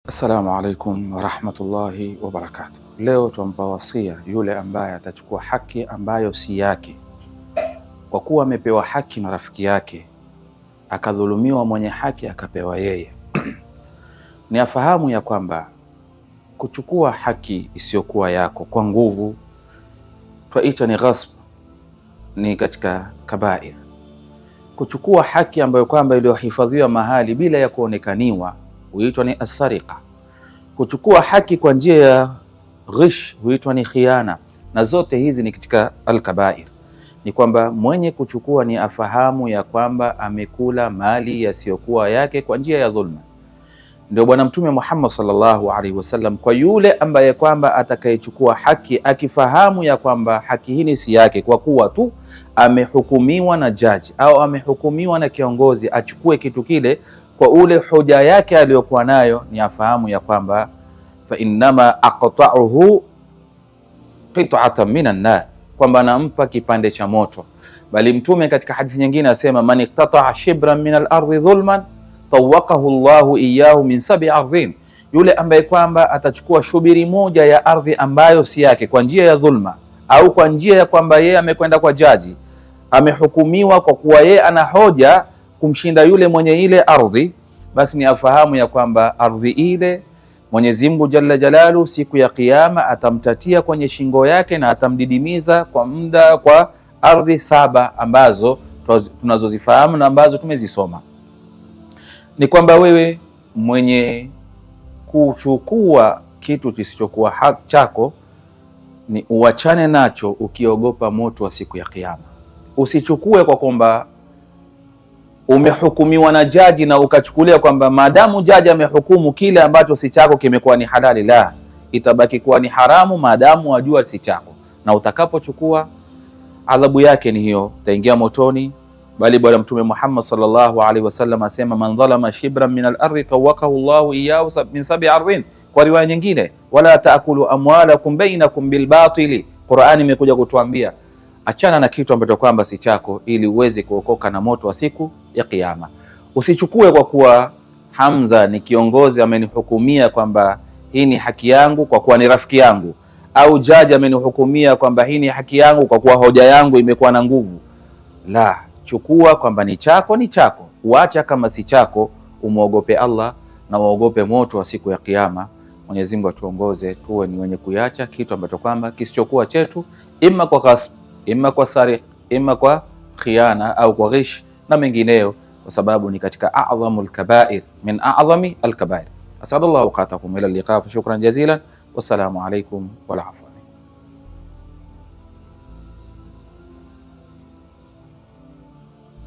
Assalamu alaikum warahmatullahi wabarakatuh. Leo tumpa wasia yule ambaye atachukua haki ambayo si yake, kwa kuwa amepewa haki na rafiki yake, akadhulumiwa mwenye haki akapewa yeye. Ni afahamu ya kwamba kuchukua haki isiyokuwa yako kwa nguvu twaita ni ghasb, ni katika kabair. Kuchukua haki ambayo kwamba iliyohifadhiwa mahali bila ya kuonekaniwa huitwa ni asariqa. Kuchukua haki kwa njia ya ghish huitwa ni khiana, na zote hizi ni katika al-kabair. Ni kwamba mwenye kuchukua ni afahamu ya kwamba amekula mali yasiyokuwa yake kwa njia ya dhulma. Ndio Bwana Mtume Muhammad sallallahu alaihi wasallam, kwa yule ambaye kwamba atakayechukua haki akifahamu ya kwamba haki hii si yake, kwa kuwa tu amehukumiwa na jaji au amehukumiwa na kiongozi, achukue kitu kile kwa ule hoja yake aliyokuwa nayo, ni afahamu ya kwamba fa innama aqta'uhu qit'atan minan nar, kwamba anampa kipande cha moto. Bali Mtume katika hadithi nyingine asema, man iqtata'a shibran min al-ardi dhulman tawaqahu Allahu iyyahu min sab'i ardhin, yule ambaye kwamba atachukua shubiri moja ya ardhi ambayo si yake kwa njia ya dhulma, au kwa njia ya kwamba yeye amekwenda kwa jaji, amehukumiwa kwa kuwa yeye ana hoja kumshinda yule mwenye ile ardhi, basi ni afahamu ya kwamba ardhi ile Mwenyezi Mungu Jalla Jalalu siku ya Kiyama atamtatia kwenye shingo yake na atamdidimiza kwa muda kwa ardhi 7 ambazo tunazozifahamu na ambazo tumezisoma. Ni kwamba wewe mwenye kuchukua kitu kisichokuwa haki chako ni uachane nacho ukiogopa moto wa siku ya Kiyama. Usichukue kwa kwamba umehukumiwa na jaji na ukachukulia kwamba maadamu jaji amehukumu kile ambacho si chako kimekuwa ni halali. La, itabaki kuwa ni haramu maadamu wajua si chako, na utakapochukua adhabu yake ni hiyo, utaingia motoni. Bali Bwana Mtume Muhammad sallallahu alaihi wasallam asema, man dhalama shibran min al-ardi tawaqahu Allahu iyyahu min sab'i ardhin. Kwa riwaya nyingine, wala taakulu amwalakum bainakum bil batili. Qur'ani imekuja kutuambia achana na kitu ambacho kwamba si chako, ili uweze kuokoka na moto wa siku ya Kiyama. Usichukue kwa kuwa Hamza ni kiongozi amenihukumia kwamba hii ni haki yangu kwa kuwa ni rafiki yangu, au jaji amenihukumia kwamba hii ni haki yangu kwa kuwa hoja yangu imekuwa na nguvu. La, chukua kwamba ni chako, ni chako. Uacha kama si chako, umuogope Allah na uogope moto wa siku ya Kiyama. Mwenyezi Mungu atuongoze tuwe ni wenye kuacha kitu ambacho kwamba kisichokuwa chetu, ima kwa ghasb, ima kwa sariq, ima kwa khiana au kwa ghish na mengineyo, kwa sababu ni katika a'dhamul kabair min a'dhami al-kabair. Asadallahu awqatakum ila al-liqa, shukran jazilan, wassalamu alaykum wal afwa.